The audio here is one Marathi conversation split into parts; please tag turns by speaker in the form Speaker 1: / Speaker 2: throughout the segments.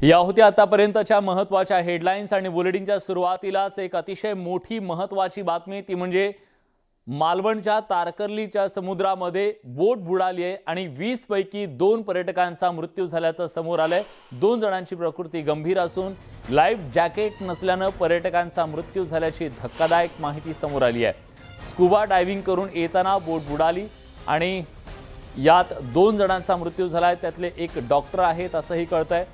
Speaker 1: या होत्या आतापर्यंतच्या महत्त्वाच्या हेडलाईन्स आणि बुलेटिनच्या सुरुवातीलाच एक अतिशय मोठी महत्त्वाची बातमी ती म्हणजे मालवणच्या तारकर्लीच्या समुद्रामध्ये बोट बुडाली आहे आणि 20 पैकी 2 पर्यटकांचा मृत्यू झाल्याचं समोर आलंय। 2 जणांची प्रकृती गंभीर असून लाईफ जॅकेट नसल्याने पर्यटकांचा मृत्यू झाल्याची धक्कादायक माहिती समोर आली आहे। स्कुबा डायव्हिंग करून येताना बोट बुडाली आणि यात 2 जणांचा मृत्यू झालाय, त्यातले एक डॉक्टर आहेत असंही कळतंय।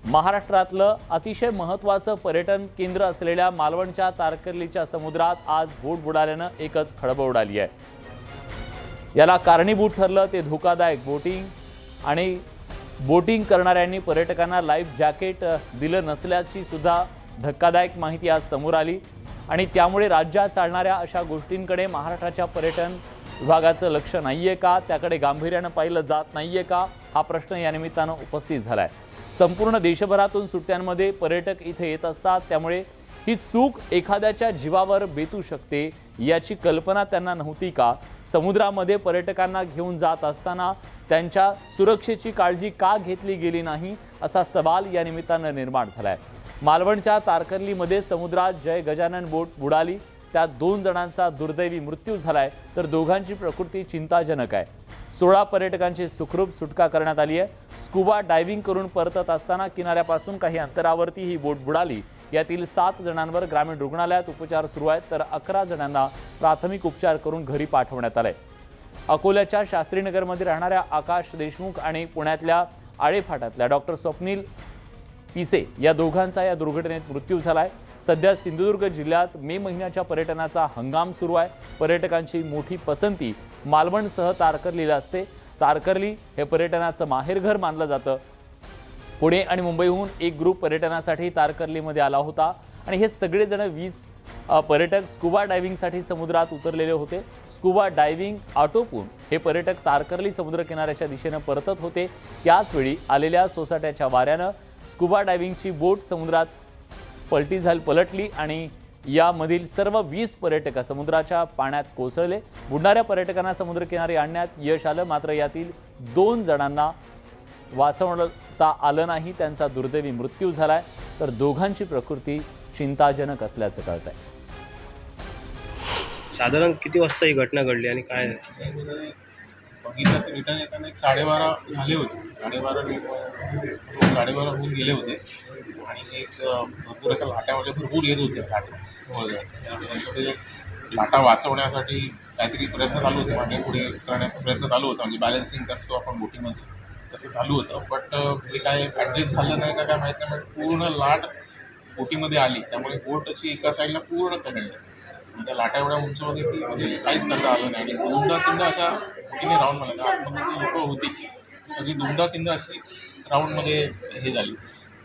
Speaker 1: महाराष्ट्रातलं अतिशय महत्त्वाचं पर्यटन केंद्र असलेल्या मालवणच्या तारकर्लीच्या समुद्रात आज बोट बुडाल्यानं एकच खळबळ उडाली आहे। याला कारणीभूत ठरलं ते धोकादायक बोटिंग आणि बोटिंग करणाऱ्यांनी पर्यटकांना लाईफ जॅकेट दिलं नसल्याची सुद्धा धक्कादायक माहिती आज समोर आली आणि त्यामुळे राज्यात चालणाऱ्या अशा गोष्टींकडे महाराष्ट्राच्या पर्यटन विभागाचं लक्ष नाहीये का, त्याकडे गांभीर्यानं पाहिलं जात नाहीये का, हा प्रश्न या निमित्तानं उपस्थित झालाय। संपूर्ण देशभरातून सुट्ट्यांमध्ये पर्यटक इथे येत असतात, त्यामुळे ही चूक एखाद्याच्या जीवावर बेतू शकते याची कल्पना त्यांना नव्हती का? समुद्रामध्ये पर्यटकांना घेऊन जात असताना त्यांच्या सुरक्षेची काळजी का घेतली गेली नाही असा सवाल या निमित्तानं निर्माण झालाय। मालवणच्या तारकर्लीमध्ये समुद्रात जय गजानन बोट बुडाली, त्यात 2 जणांचा दुर्दैवी मृत्यू झालाय तर दोघांची प्रकृती चिंताजनक आहे। 16 पर्यटकांची सुखरूप सुटका करण्यात आली आहे। स्कुबा डायव्हिंग करून परतत असताना किनाऱ्यापासून काही अंतरावरती ही बोट बुडाली। यातील 7 जणांवर ग्रामीण रुग्णालयात उपचार सुरू आहेत तर 11 जणांना प्राथमिक उपचार करून घरी पाठवण्यात आले। अकोल्याच्या शास्त्रीनगरमध्ये राहणाऱ्या आकाश देशमुख आणि पुण्यातल्या आळेफाटातल्या डॉक्टर स्वप्नील पिसे या दोघांचा या दुर्घटनेत मृत्यू झालाय। सध्या सिंधुदुर्ग जिल्ह्यात मे महिन्याच्या पर्यटनाचा हंगाम सुरू आहे। पर्यटकांची मोठी पसंती मालवणसह तारकर्लीला असते। तारकर्ली हे पर्यटनाचं माहेरघर मानलं जातं। पुणे आणि मुंबईहून एक ग्रुप पर्यटनासाठी तारकर्लीमध्ये आला होता आणि हे सगळेजण 20 पर्यटक स्कुबा डायव्हिंगसाठी समुद्रात उतरलेले होते। स्कुबा डायव्हिंग आटोपून हे पर्यटक तारकर्ली समुद्रकिनाऱ्याच्या दिशेने परतत होते। त्याचवेळी आलेल्या सोसाट्याच्या वाऱ्यानं स्कुबा डायव्हिंगची बोट समुद्रात पलटली आणि यामधील सर्व 20 पर्यटक समुद्राच्या पाण्यात कोसळले। बुडणाऱ्या पर्यटकांना समुद्रकिनारी आणण्यात यश आलं, मात्र यातील 2 जणांना वाचवता आलं नाही, त्यांचा दुर्दैवी मृत्यू झालाय तर दोघांची प्रकृती चिंताजनक असल्याचं कळतंय।
Speaker 2: साधारण किती वाजता ही घटना घडली आणि काय
Speaker 3: बघितलं तर रिटर्न येताना 12:30 झाले होते। 12:30 होऊन गेले होते आणि एक भरपूर अशा लाटामध्ये भरपूर येत होते लाटा। लाटा वाचवण्यासाठी काहीतरी प्रयत्न चालू होते, मागे पुढे करण्याचा प्रयत्न चालू होता, म्हणजे बॅलन्सिंग करतो आपण बोटीमध्ये तसं चालू होतं। बट ते काय ॲडजस्ट झालं नाही का काय माहीत नाही, पण पूर्ण लाट बोटीमध्ये आली, त्यामुळे बोट अशी एका साईडला पूर्ण कमी त्या लाटा एवढ्या उंच होते की म्हणजे काहीच करता आलं नाही। आणि 2दा-3दा अशा बोटीने राऊंड मला आतमध्ये जी लोकं होती सगळी 2दा-3दा अशी राऊंडमध्ये हे झाली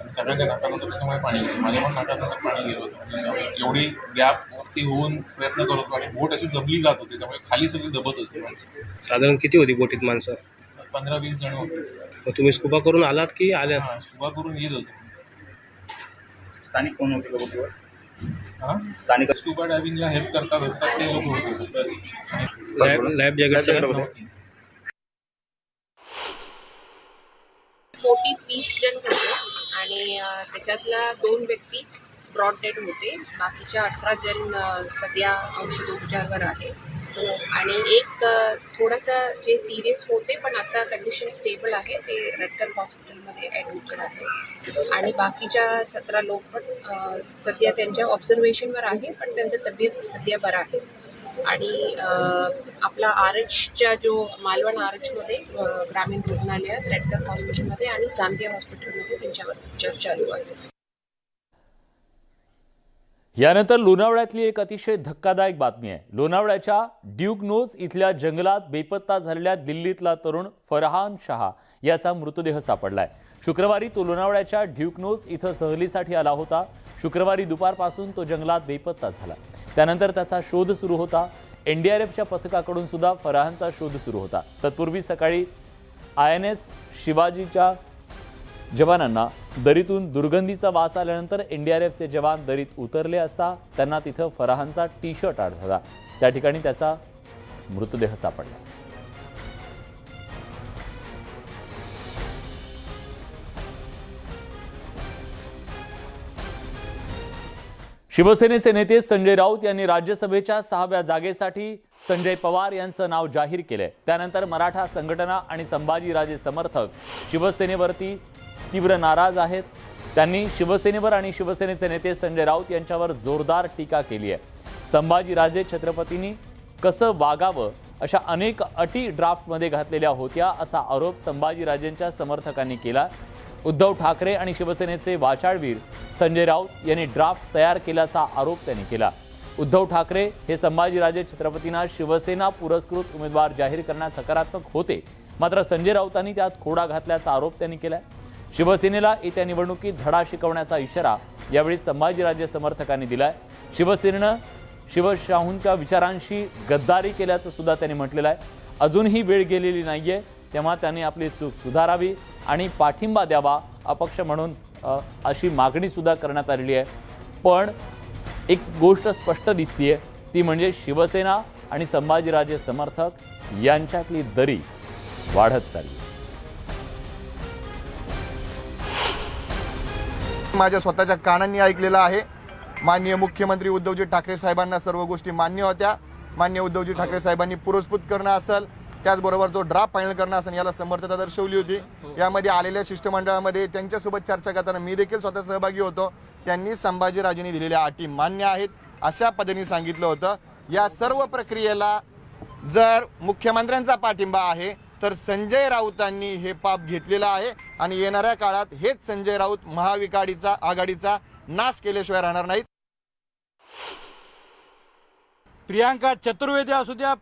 Speaker 3: आणि सगळ्यांच्या नाकातून त्याच्यामुळे पाणी गेलं। माझ्या पण नाकातून पाणी गेलं होतं, म्हणजे एवढी गॅपवरती होऊन प्रयत्न करत होतो आणि बोट अशी दबली जात होती, त्यामुळे खाली सगळी दबत होती माणसं।
Speaker 2: साधारण किती होती बोटीत माणसं?
Speaker 3: 15-20 जण होते।
Speaker 2: मग तुम्ही स्कुबा करून आलात की आल्या?
Speaker 3: हां, स्कुबा करून येत होते।
Speaker 4: स्थानिक कोण होते का बोटीवर?
Speaker 3: हां,
Speaker 4: स्थानिक
Speaker 3: स्कुबा डायव्हिंगला हेल्प करतात असतात ते लोक होते।
Speaker 2: लाईफ जॅकेट
Speaker 5: बोटीत 20 जण होते आणि त्याच्यातल्या 2 व्यक्ती ब्रॉड डेड होते। बाकीच्या 18 जण सध्या औषधोपचारावर आहे आणि एक थोडंसं जे सिरियस होते पण आता कंडिशन स्टेबल आहे, ते रेडकर हॉस्पिटलमध्ये ॲडमिटेड आहे आणि बाकीच्या 17 लोक पण सध्या त्यांच्या ऑब्झर्वेशनवर आहे, पण त्यांचं तब्येत सध्या बरं आहे। आणि आपला आरएचच्या जो मालवण आरएचमध्ये ग्रामीण रुग्णालयात रेडकर हॉस्पिटलमध्ये आणि जांभिया हॉस्पिटलमध्ये त्यांच्यावर उपचार चालू आहे।
Speaker 1: यानंतर लोणावळ्यातली एक अतिशय धक्कादायक बातमी आहे। लोणावळ्याच्या ड्यूक नोज इथल्या जंगलात बेपत्ता झालेल्या दिल्लीतला तरुण फरहान शाह याचा मृतदेह सापडलाय। शुक्रवारी तो लोणावळ्याच्या ड्यूक नोज इथं सहलीसाठी आला होता। शुक्रवारी दुपारपासून तो जंगलात बेपत्ता झाला, त्यानंतर त्याचा शोध सुरू होता। एनडीआरएफच्या पथकाकडून सुद्धा फरहानचा शोध सुरू होता। तत्पूर्वी सकाळी INS शिवाजीच्या जवानांना दरीतून दुर्गंधीचा वास आल्यानंतर एनडीआरएफचे जवान दरीत उतरले असता त्यांना तिथं फरहानचा टी-शर्ट आढळला। त्या ठिकाणी त्याचा मृतदेह सापडला। शिवसेनेचे नेते संजय राऊत यांनी राज्यसभेच्या 6व्या जागेसाठी संजय पवार यांचं नाव जाहीर केलंय. त्यानंतर मराठा संघटना आणि संभाजीराजे समर्थक शिवसेनेवरती तीव्र नाराज आहेत. त्यांनी शिवसेनेवर आणि शिवसेनेचे नेते संजय राऊत यांच्यावर जोरदार टीका केली आहे. संभाजीराजे छत्रपतींनी कसं वागावं अशा अनेक अटी ड्राफ्टमध्ये घातलेल्या होत्या असा आरोप संभाजीराजेंच्या समर्थकांनी केला. उद्धव ठाकरे आणि शिवसेनेचे वाचाळवीर संजय राऊत यांनी ड्राफ्ट तयार केल्याचा आरोप त्यांनी केला. उद्धव ठाकरे हे संभाजीराजे छत्रपतींना शिवसेना पुरस्कृत उमेदवार जाहीर करण्यास सकारात्मक होते, मात्र संजय राऊतांनी त्यात खोडा घातल्याचा आरोप त्यांनी केला. शिवसेनेला येत्या निवडणुकीत धडा शिकवण्याचा इशारा यावेळी संभाजीराजे समर्थकांनी दिलाय. शिवसेनेनं शिवशाहूंच्या विचारांशी गद्दारी केल्याचं सुद्धा त्यांनी म्हटलेलं आहे. अजूनही वेळ गेलेली नाहीये, तेव्हा त्यांनी आपली चूक सुधारावी आणि पाठिंबा द्यावा अपक्ष म्हणून अशी मागणी सुद्धा करण्यात आलेली आहे. पण एक गोष्ट स्पष्ट दिसतीये, ती म्हणजे शिवसेना आणि संभाजीराजे समर्थक यांच्यातली दरी वाढत चालली.
Speaker 6: माझ्या स्वतःच्या कानांनी ऐकलेलं आहे. माननीय मुख्यमंत्री उद्धवजी ठाकरे साहेबांना सर्व गोष्टी मान्य होत्या. माननीय उद्धवजी ठाकरे साहेबांनी पुरस्कृत करणं असेल, त्याचबरोबर जो ड्राफ्ट फायनल करणं असेल याला समर्थता दर्शवली होती. यामध्ये आलेल्या शिष्टमंडळामध्ये त्यांच्यासोबत चर्चा करताना मी देखील स्वतः सहभागी होतो. त्यांनी संभाजीराजेंनी दिलेल्या अटी मान्य आहेत अशा पद्धतीने सांगितलं होतं. या सर्व प्रक्रियेला जर मुख्यमंत्र्यांचा पाठिंबा आहे तर संजय राऊतांनी हे पाप घेतलेलं आहे आणि येणाऱ्या काळात हेच संजय राऊत महाविकास आघाडीचा नाश केल्याशिवाय राहणार नाहीत.
Speaker 7: प्रियांका चतुर्वेदी असू द्या,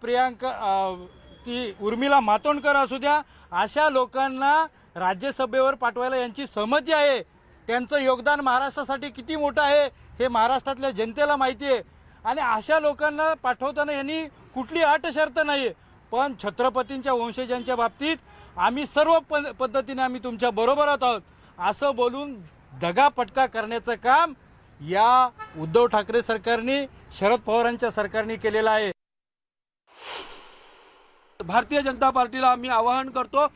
Speaker 7: ती उर्मिला मातोंडकर असू द्या, अशा लोकांना राज्यसभेवर पाठवायला यांची सहमती आहे. त्यांचं योगदान महाराष्ट्रासाठी किती मोठं आहे हे महाराष्ट्रातल्या जनतेला माहिती आहे. आणि अशा लोकांना पाठवताना यांनी कुठली अट शर्त नाही आहे. पण छत्रपतींच्या वंशजांच्या बाबतीत आम्ही सर्व पद्धतीने आम्ही तुमच्या बरोबर आहोत असं बोलून दगापटका करण्याचं काम या उद्धव ठाकरे सरकारने, शरद पवारांच्या सरकारने केलेलं आहे.
Speaker 8: भारतीय जनता पार्टीला आम्ही आवाहन करतो,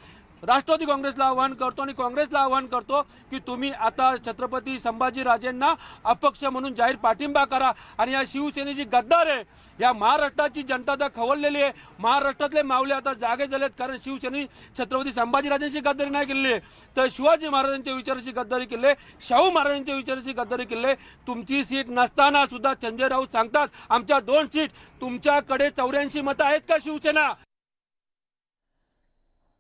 Speaker 8: राष्ट्रवादी काँग्रेसला आवाहन करतो आणि काँग्रेसला आवाहन करतो की तुम्ही आता छत्रपती संभाजीराजेंना अपक्ष म्हणून जाहीर पाठिंबा करा. आणि या शिवसेनेची गद्दार आहे, या महाराष्ट्राची जनता आता खवळलेली आहे. महाराष्ट्रातले मावळे आता जागे झालेत, कारण शिवसेने छत्रपती संभाजीराजेंची गद्दारी नाही केलेली आहे, तर शिवाजी महाराजांच्या विचाराची गद्दारी केली आहे, शाहू महाराजांच्या विचाराची गद्दारी केली आहे. तुमची सीट नसताना सुद्धा संजय राऊत सांगतात आमच्या 2 सीट, तुमच्याकडे 84 मतं आहेत का शिवसेना?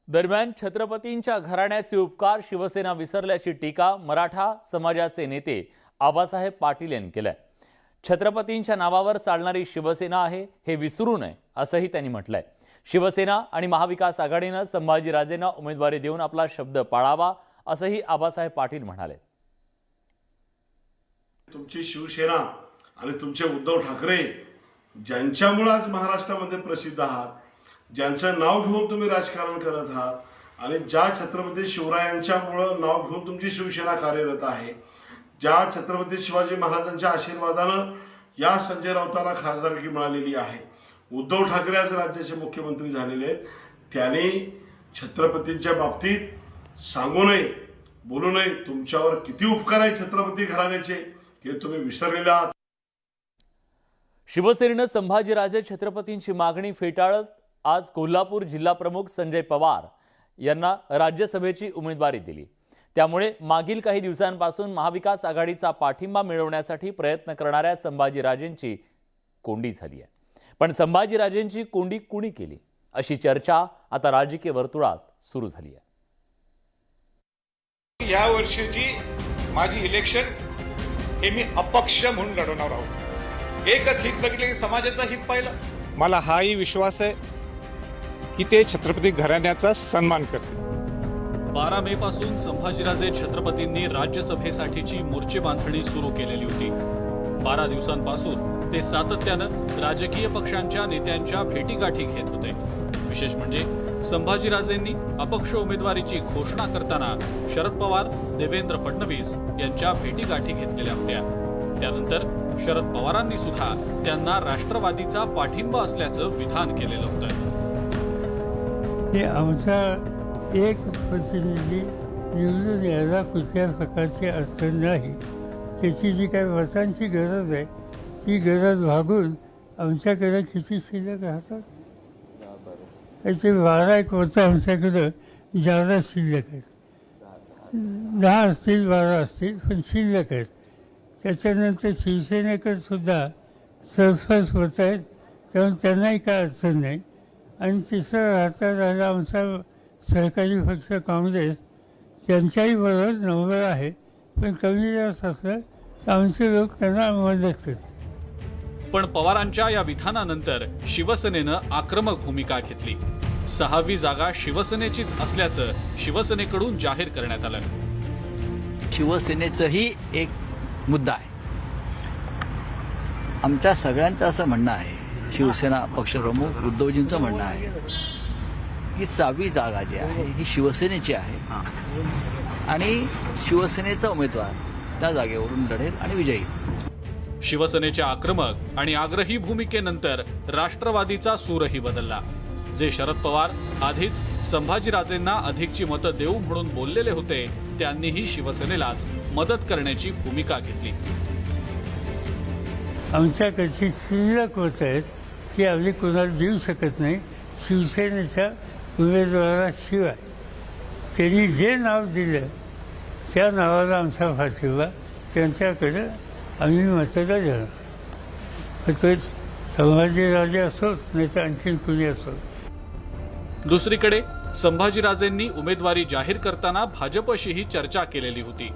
Speaker 1: दरम्यान छत्रपतींच्या घराण्याचे उपकार शिवसेना विसरल्याची टीका मराठा समाजाचे नेते आबासाहेब पाटील यांनी केलाय. छत्रपतींच्या नावावर चालणारी शिवसेना आहे हे विसरू नये असंही त्यांनी म्हटलंय. शिवसेना आणि महाविकास आघाडीनं संभाजीराजेंना उमेदवारी देऊन आपला शब्द पाळावा असंही आबासाहेब पाटील म्हणाले.
Speaker 9: तुमची शिवसेना आणि तुमचे उद्धव ठाकरे ज्यांच्यामुळे आज महाराष्ट्रामध्ये प्रसिद्ध आहात, ज्यांचं नाव घेऊन तुम्ही राजकारण करत आहात आणि ज्या छत्रपती शिवरायांच्यामुळं नाव घेऊन तुमची शिवसेना कार्यरत आहे, ज्या छत्रपती शिवाजी महाराजांच्या आशीर्वादानं या संजय राऊतांना खासदारकी मिळालेली आहे, उद्धव ठाकरे आज राज्याचे मुख्यमंत्री झालेले आहेत, त्यांनी छत्रपतींच्या बाबतीत सांगू नये, बोलू नये. तुमच्यावर किती उपकार आहे छत्रपती घराण्याचे हे तुम्ही विसरलेले आहात.
Speaker 1: शिवसेनेनं संभाजीराजे छत्रपतींची मागणी फेटाळत आज कोल्हापूर जिल्हा प्रमुख संजय पवार यांना राज्यसभेची उमेदवारी दिली. त्यामुळे मागील काही दिवसांपासून महाविकास आघाडीचा पाठिंबा मिळवण्यासाठी प्रयत्न करणाऱ्या संभाजीराजेंची कोंडी झाली आहे. पण संभाजीराजेंची कोंडी कुणी केली अशी चर्चा आता राजकीय वर्तुळात सुरू झाली आहे.
Speaker 10: या वर्षीची माझी इलेक्शन हे मी अपक्ष म्हणून लढवणार आहोत. एकच हित बघितलं की समाजाचं हित पाहिलं.
Speaker 11: मला हाही विश्वास आहे की ते छत्रपती घराण्याचा सन्मान करतील.
Speaker 12: 12 मे पासून संभाजीराजे छत्रपतींनी राज्यसभेसाठीची मोर्चे बांधणी सुरू केलेली होती. 12 दिवसांपासून ते सातत्यानं राजकीय पक्षांच्या नेत्यांच्या भेटीगाठी घेत होते. विशेष म्हणजे संभाजीराजेंनी अपक्ष उमेदवारीची घोषणा करताना शरद पवार, देवेंद्र फडणवीस यांच्या भेटीगाठी घेतलेल्या होत्या. त्यानंतर शरद पवारांनी सुद्धा त्यांना राष्ट्रवादीचा पाठिंबा असल्याचं विधान केलेलं होतं.
Speaker 13: हे आमचा एक प्रतिनिधी निवडून यायला कुठल्या प्रकारचे अडचण नाही. त्याची जी काही वसांची गरज आहे ती गरज भागून आमच्याकडे किती शिल्लक राहतात? त्याचे 12 वतं आमच्याकडं जादा शिल्लक आहेत. 10 असतील 12 असतील पण शिल्लक आहेत. त्याच्यानंतर शिवसेनेकडे सुद्धा सरफस होत आहेत, त्यामुळे त्यांनाही काय अडचण नाही. आणि तिसरं राहिला आमचा सहकारी पक्ष काँग्रेस, त्यांच्याही बरोबर नंबर आहे, पण कमी जास्त असलं तर आमचे लोक त्यांना मदत करतात.
Speaker 12: पण पवारांच्या या विधानानंतर शिवसेनेनं आक्रमक भूमिका घेतली. 6वी जागा शिवसेनेचीच असल्याचं शिवसेनेकडून जाहीर करण्यात आलं.
Speaker 14: शिवसेनेचंही एक मुद्दा आहे. आमच्या सगळ्यांचं असं म्हणणं आहे, शिवसेना पक्षप्रमुख उद्धवजींचं म्हणणं आहे की 6वी जागा जी आहे ही शिवसेनेची आहे आणि शिवसेनेचा उमेदवार त्या जागेवरून लढेल आणि विजयी.
Speaker 12: शिवसेनेच्या आक्रमक आणि आग्रही भूमिकेनंतर राष्ट्रवादीचा सूरही बदलला. जे शरद पवार आधीच संभाजीराजेंना अधिकची मतं देऊ म्हणून बोललेले होते, त्यांनीही शिवसेनेलाच मदत करण्याची भूमिका घेतली.
Speaker 13: आमच्याकडची शिल्लक होत आहेत ती आम्ही कोणाला देऊ शकत नाही शिवसेनेच्या उमेदवाराशिवाय. त्यांनी जे नाव दिलं त्या नावाला आमचा पाठिंबा, त्यांच्याकडे आम्ही मतदार देणार. तो संभाजीराजे असोत नाही तर आणखीन कुणी असोत.
Speaker 12: दुसरीकडे संभाजीराजेंनी उमेदवारी जाहीर करताना भाजपशीही चर्चा केलेली होती.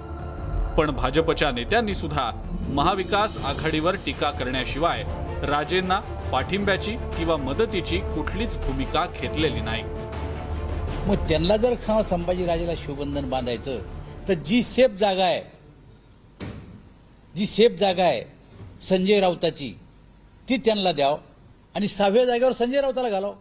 Speaker 12: पण भाजपच्या नेत्यांनी सुद्धा महाविकास आघाडीवर टीका करण्याशिवाय राजेंना पाठिंब्याची किंवा मदतीची कुठलीच भूमिका घेतलेली नाही.
Speaker 14: मग त्यांना जर संभाजीराजेला शिवबंधन बांधायचं तर जी सेफ जागा आहे संजय राऊताची ती त्यांना द्याव आणि 6व्या जागेवर संजय राऊताला घालाव.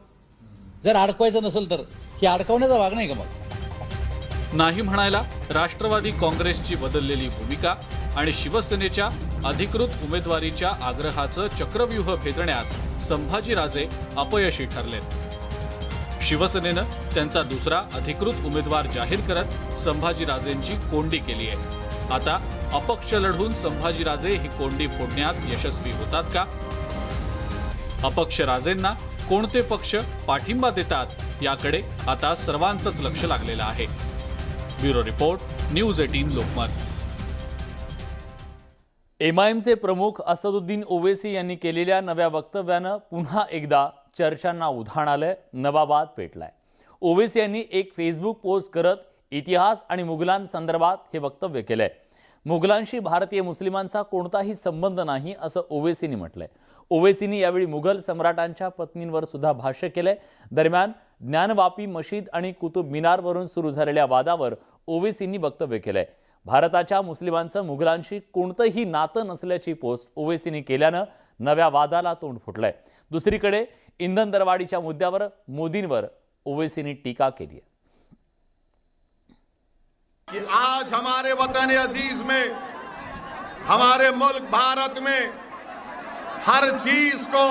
Speaker 14: जर अडकवायचं नसेल तर ही अडकवण्याचा भाग नाही का? मग
Speaker 12: नाही म्हणायला राष्ट्रवादी काँग्रेसची बदललेली भूमिका आणि शिवसेनेच्या अधिकृत उमेदवारीच्या आग्रहाचं चक्रव्यूह भेदण्यात संभाजीराजे अपयशी ठरलेत. शिवसेनेनं त्यांचा दुसरा अधिकृत उमेदवार जाहीर करत संभाजीराजेंची कोंडी केली आहे. आता अपक्ष लढून संभाजीराजे ही कोंडी फोडण्यात यशस्वी होतात का? अपक्ष राजेंना कोणते पक्ष पाठिंबा देतात याकडे आता सर्वांचंच लक्ष लागलेलं आहे. Bureau report, news 18 Lokmat.
Speaker 1: एमआयएमचे प्रमुख असदुद्दीन ओवेसी यांनी केलेल्या नव्या वक्तव्यानं पुन्हा एकदा चर्चांना उधाण आलंय, नवा वाद पेटलाय. ओवेसी यांनी एक फेसबुक पोस्ट करत इतिहास आणि मुघलांसंदर्भात हे वक्तव्य केलंय. मुघलांशी भारतीय मुस्लिमांचा कोणताही संबंध नाही असं ओवेसींनी म्हटलंय. ओवेसींनी यावेळी मुघल सम्राटांच्या पत्नींवर सुद्धा भाष्य केलंय. दरम्यान ज्ञानवापी मशीद आणि कुतुब मिनारवरून सुरू झालेल्या वादावर ओवेसींनी वक्तव्य केलंय. भारताच्या मुस्लिमांचं मुघलांशी कोणतंही नातं नसल्याची पोस्ट ओवेसींनी केल्यानं नव्या वादाला तोंड फुटलंय. दुसरीकडे इंधन दरवाढीच्या मुद्द्यावर मोदींवर ओवेसींनी टीका केली आहे.
Speaker 6: कि आज हमारे वतन अजीज में, हमारे मुल्क भारत में हर चीज को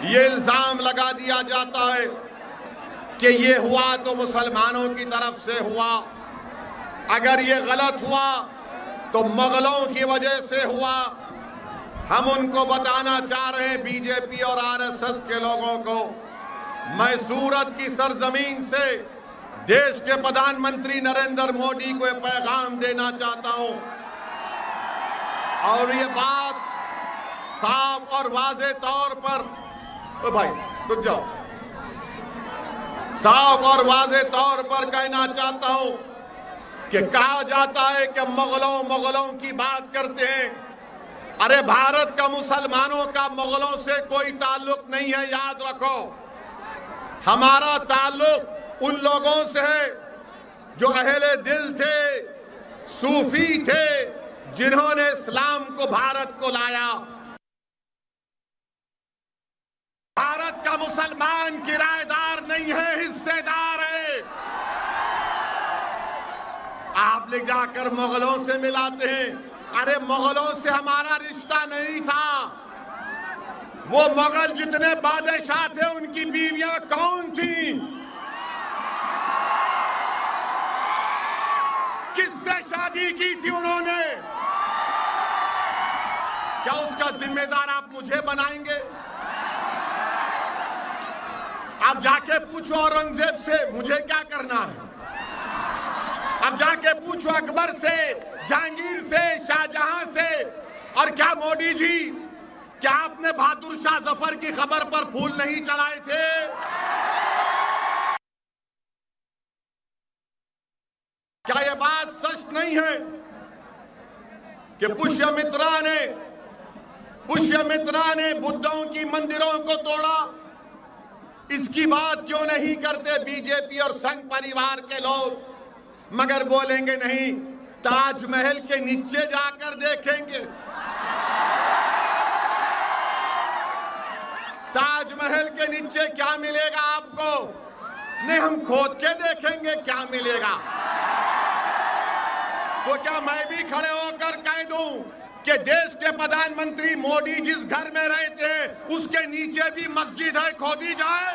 Speaker 6: ये इल्जाम लगा दिया जाता है कि ये हुआ तो मुसलमानों की तरफ से हुआ, अगर ये गलत हुआ तो मुगलों की वजह से हुआ. हम उनको बताना चाह रहे हैं बीजेपी और आरएसएस के लोगों को, मैं सूरत की सरजमीन से देश के प्रधानमंत्री नरेंद्र मोदी को पैगाम देना चाहता हूं और ये बात साफ और वाज़े तौर पर, ओ भाई रुक जाओ, साफ और वाज़े तौर पर कहना चाहता हूं कि कहा जाता है कि मुगलों की बात करते हैं. अरे भारत का मुसलमानों का मुगलों से कोई ताल्लुक नहीं है, याद रखो. हमारा ताल्लुक उन लोगों से है जो अहले दिल थे, सूफी थे, जिन्होंने इस्लाम को भारत को लाया. भारत का मुसलमान किराएदार नहीं है, हिस्सेदार है. आप ले जाकर मुगलों से मिलाते हैं. अरे मुगलों से हमारा रिश्ता नहीं था. वो मुगल जितने बादशाह थे उनकी बीवियां कौन थी, किससे शादी की थी उन्होंने, क्या उसका जिम्मेदार आप मुझे बनाएंगे? आप जाके पूछो औरंगजेब से मुझे क्या करना है। अब जाके पूछो अकबर से, जहांगीर से, शाहजहां से। और क्या मोदी जी, क्या आपने बहादुर शाह जफर की खबर पर फूल नहीं चढ़ाए थे? क्या यह बात सच नहीं है कि पुष्यमित्रा ने बुद्धों की मंदिरों को तोड़ा? इसकी बात क्यों नहीं करते बीजेपी और संघ परिवार के लोग? मगर बोलेंगे नहीं, ताजमहल के नीचे जाकर देखेंगे। ताजमहल के नीचे क्या मिलेगा आपको? नहीं, हम खोद के देखेंगे क्या मिलेगा। तो क्या मैं भी खड़े होकर कह दूं कि देश के प्रधानमंत्री मोदी जिस घर में रहते हैं उसके नीचे भी मस्जिद है, खोदी जाए?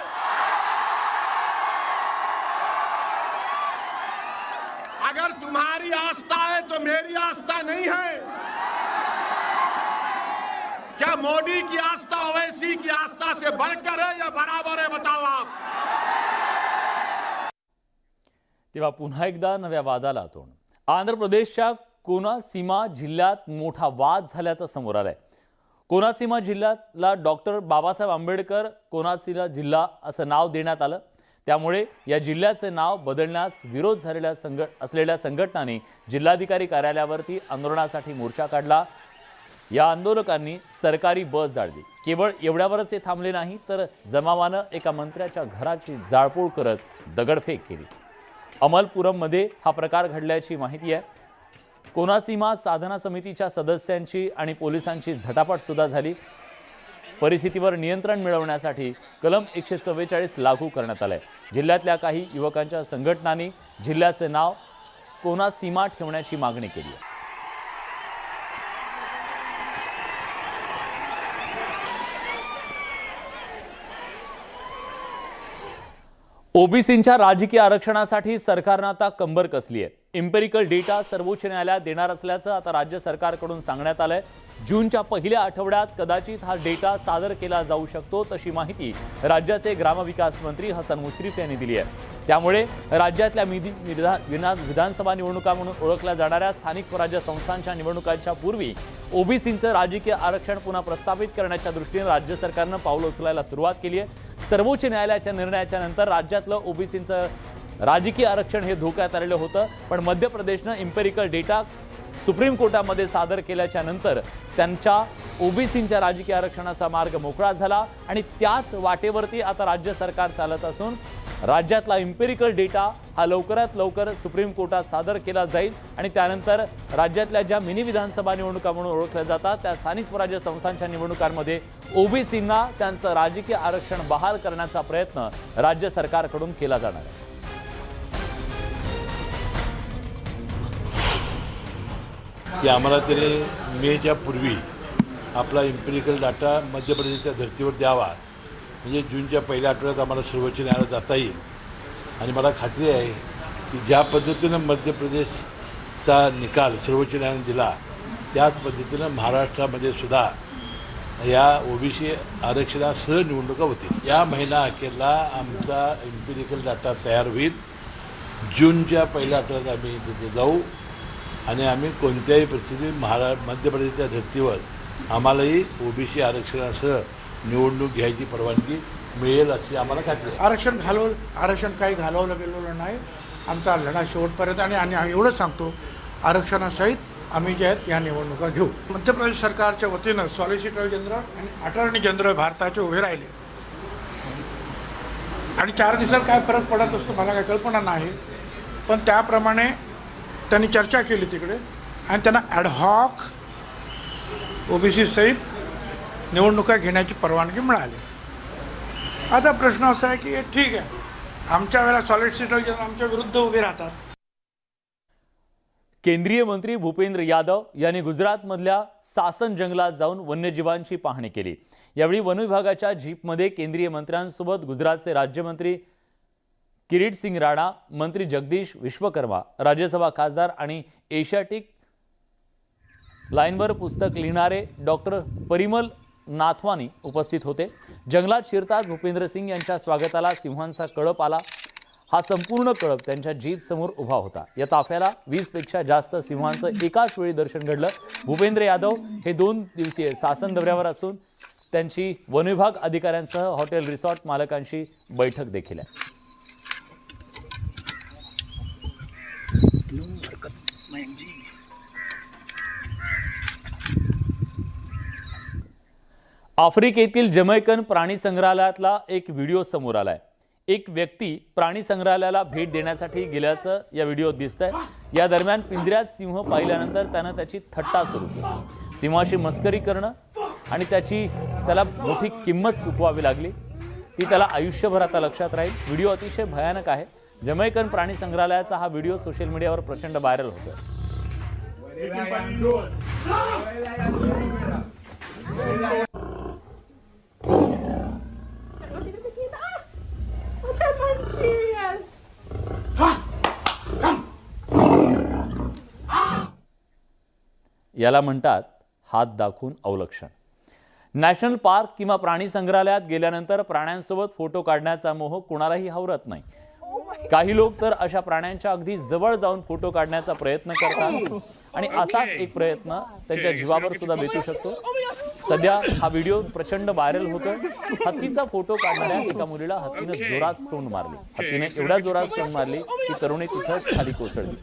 Speaker 6: अगर तुम्हारी आस्था है तो मेरी आस्था नहीं है। क्या मोदी की आस्था ओवैसी की आस्था से बढ़कर है या बराबर है? बताओ आप।
Speaker 1: तेव्हा पुन्हा एकदा नव्या वादाला तोंड. आंध्र प्रदेशच्या कोनासीमा जिल्ह्यात मोठा वाद झाल्याचं समोर आलंय. कोनासीमा जिल्ह्याला डॉक्टर बाबासाहेब आंबेडकर कोनासीमा जिल्हा असं नाव देण्यात आलं. त्यामुळे या जिल्ह्याचे नाव बदलण्यास विरोध झालेल्या असलेल्या संघटनांनी जिल्हाधिकारी कार्यालयावरती आंदोलनासाठी मोर्चा काढला. या आंदोलकांनी सरकारी बस जाळली. केवळ एवढ्यावरच ते थांबले नाही तर जमावानं एका मंत्र्याच्या घराची जाळपोळ करत दगडफेक केली. अमलपुरममध्ये हा प्रकार घडल्याची माहिती आहे. कोनासीमा साधना समितीच्या सदस्यांची आणि पोलिसांची झटापट सुद्धा झाली. परिस्थितीवर नियंत्रण मिळवण्यासाठी कलम 144 लागू करण्यात आलंय. जिल्ह्यातल्या काही युवकांच्या संघटनांनी जिल्ह्याचे नाव कोनासीमा ठेवण्याची मागणी केली आहे. ओबीसींच्या राजकीय आरक्षणासाठी सरकारनं आता कंबर कसली आहे. इम्पेरिकल डेटा सर्वोच्च न्यायालयात देणार असल्याचं आता राज्य सरकारकडून सांगण्यात आलंय. जूनच्या पहिल्या आठवड्यात कदाचित हा डेटा सादर केला जाऊ शकतो, तशी माहिती राज्याचे ग्रामविकास मंत्री हसन मुश्रीफ यांनी दिली आहे. त्यामुळे राज्यातल्या विधानसभा निवडणुका म्हणून ओळखल्या जाणाऱ्या स्थानिक स्वराज्य संस्थांच्या निवडणुकांच्या पूर्वी ओबीसींचं राजकीय आरक्षण पुन्हा प्रस्थापित करण्याच्या दृष्टीने राज्य सरकारनं पाऊल उचलायला सुरुवात केली आहे. सर्वोच्च न्यायालयाच्या निर्णयाच्या नंतर राज्यातलं ओबीसींचं राजकीय आरक्षण हे धोक्यात आलेलं होतं. पण मध्य प्रदेशनं इम्पेरिकल डेटा सुप्रीम कोर्टामध्ये सादर केल्याच्या नंतर त्यांच्या ओबीसींच्या राजकीय आरक्षणाचा मार्ग मोकळा झाला आणि त्याच वाटेवरती आता राज्य सरकार चालत असून राज्यातला इम्पेरिकल डेटा हा लवकरात लवकर सुप्रीम कोर्टात सादर केला जाईल आणि त्यानंतर राज्यातल्या ज्या मिनी विधानसभा निवडणुका म्हणून ओळखल्या जातात त्या स्थानिक स्वराज्य संस्थांच्या निवडणुकांमध्ये ओबीसींना त्यांचं राजकीय आरक्षण बहाल करण्याचा प्रयत्न राज्य सरकारकडून केला जाणार आहे.
Speaker 15: की आम्हाला त्याने मेच्या पूर्वी आपला इम्पेरिकल डाटा मध्य प्रदेशच्या धर्तीवर द्यावा, म्हणजे जूनच्या पहिल्या आठवड्यात आम्हाला सर्वोच्च न्यायालयात जाता येईल. आणि मला खात्री आहे की ज्या पद्धतीनं मध्य प्रदेशचा निकाल सर्वोच्च न्यायालयाने दिला त्याच पद्धतीनं महाराष्ट्रामध्ये सुद्धा या ओबीसी आरक्षणासह निवडणुका होतील. या महिना अखेरला आमचा इम्पेरिकल डाटा तयार होईल. जूनच्या पहिल्या आठवड्यात आम्ही तिथे जाऊ आणि आम्ही कोणत्याही परिस्थितीत मध्य प्रदेशच्या धर्तीवर आम्हालाही ओबीसी आरक्षणासह निवडणूक घ्यायची परवानगी मिळेल अशी आम्हाला खात्री आहे.
Speaker 16: आरक्षण काही घालवलं गेलेलं नाही. आमचा लढा शेवटपर्यंत आणि आम्ही एवढंच सांगतो, आरक्षणासहित आम्ही जे आहेत या निवडणुका घेऊ. मध्य प्रदेश सरकारच्या वतीनं सॉलिसिटर जनरल आणि अटॉर्नी जनरल भारताचे उभे राहिले आणि 4 दिवसात काय फरक पडत असतो मला काही कल्पना नाही, पण त्याप्रमाणे त्यांनी चर्चा केली तिकडे आणि त्यांना ॲडहॉक ओबीसी सहित निवडणुका घेण्याची परवानगी मिळाली. आता प्रश्न असा आहे की ठीक आहे, आमच्या वेळेला सॉलिसिटर जनरल आमच्या विरुद्ध उभे राहतात.
Speaker 1: केंद्रीय मंत्री भूपेंद्र यादव यांनी गुजरातमधल्या सासन जंगलात जाऊन वन्यजीवांची पाहणी केली. यावेळी वन विभागाच्या जीपमध्ये केंद्रीय मंत्र्यांसोबत गुजरातचे राज्यमंत्री किरीट सिंग राणा, मंत्री जगदीश विश्वकर्मा, राज्यसभा खासदार आणि एशियाटिक लाईनवर पुस्तक लिहिणारे डॉक्टर परिमल नाथवानी उपस्थित होते. जंगलात शिरताच भूपेंद्र सिंग यांच्या स्वागताला सिंहांचा कळप आला. हा संपूर्ण कळप त्यांच्या जीप समोर उभा होता. या ताफ्याला 20 पेक्षा जास्त सिंहांचं एकाच वेळी दर्शन घडलं. भूपेंद्र यादव हे 2 दिवसीय शासन दौऱ्यावर असून त्यांची वनविभाग अधिकाऱ्यांसह हॉटेल रिसॉर्ट मालकांशी बैठक देखील आहे. आफ्रिकेतील जमैकन प्राणी संग्रहालयातला एक व्हिडिओ समोर आलाय. एक व्यक्ती प्राणी संग्रहालयाला भेट देण्यासाठी गेल्याचं या व्हिडिओत दिसतंय. या दरम्यान पिंजऱ्यात सिंह पाहिल्यानंतर त्यानं त्याची थट्टा सुरू केली. सिंहाशी मस्करी करणं आणि त्याला मोठी किंमत चुकवावी लागली. ती त्याला आयुष्यभर आता लक्षात राहील. व्हिडिओ अतिशय भयानक आहे. जमैकन प्राणी संग्रहालयाचा हा व्हिडिओ सोशल मीडियावर प्रचंड व्हायरल होतोय. याला म्हणतात हात दाखवून अवलक्षण. नॅशनल पार्क किंवा प्राणी संग्रहालयात गेल्यानंतर प्राण्यांसोबत फोटो काढण्याचा मोह कुणालाही आवरत नाही. काही लोक तर अशा प्राण्यांच्या अगदी जवळ जाऊन फोटो काढण्याचा प्रयत्न करतात आणि असाच एक प्रयत्न त्यांच्या जीवावर सुद्धा बेतू शकतो. सध्या हा व्हिडिओ प्रचंड व्हायरल होतोय. हत्तीचा फोटो काढणाऱ्या एका मुलीला हत्तीने जोरात सोंड मारली. हत्तीने एवढ्या जोरात सोंड मारली की तरुणी तिथंच खाली कोसळली.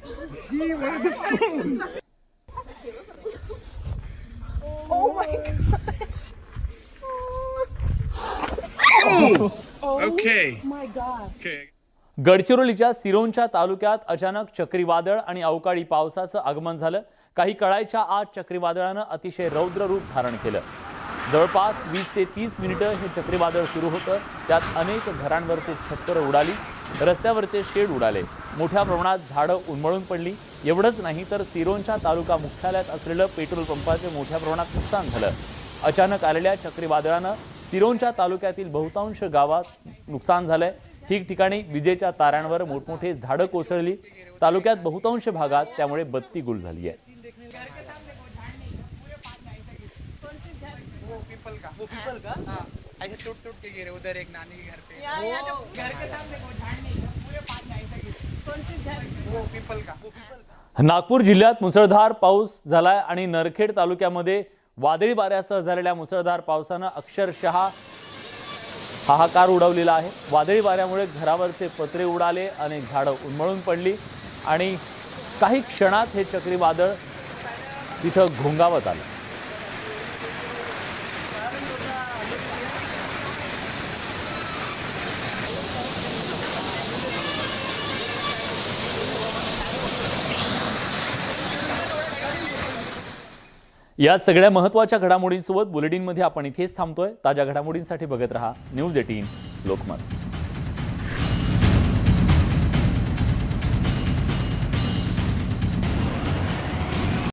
Speaker 1: गडचिरोलीच्या सिरोंचा तालुक्यात अचानक चक्रीवादळ आणि अवकाळी पावसाचं आगमन झालं. काही कळायच्या आत चक्रीवादळानं अतिशय रौद्र रूप धारण केलं. जवळपास 20 ते 30 मिनिटं हे चक्रीवादळ सुरू होतं. त्यात अनेक घरांवरचे छप्पर उडाली, रस्त्यावरचे शेड उडाले, मोठ्या प्रमाणात झाडं उन्मळून पडली. एवढंच नाही तर सिरोंचा तालुका मुख्यालयात असलेलं पेट्रोल पंपाचे मोठ्या प्रमाणात नुकसान झालं. अचानक आलेल्या चक्रीवादळानं सिरोंचा तालुक्यातील बहुतांश गावात नुकसान झालंय. ठिकठिकाणी विजेच्या तारांवर मोठमोठे झाडं कोसळली. तालुक्यात बहुतांश भागात त्यामुळे बत्ती गुल झाली आहे. नागपूर जिल्ह्यात मुसळधार पाऊस झालाय आणि नरखेड तालुक्यामध्ये वादळी वाऱ्यासह झालेल्या मुसळधार पावसानं अक्षरशः हाहाकार उडवलेला आहे. वादळी वाऱ्यामुळे घरावरचे पत्रे उडाले, अनेक झाडं उन्मळून पडली आणि काही क्षणात हे चक्रीवादळ तिथं घोंगावत आलं. या सगळ्या महत्त्वाच्या घडामोडींसोबत बुलेटिनमध्ये आपण इथेच थांबतोय. ताज्या घडामोडींसाठी बघत रहा न्यूज 18 लोकमत.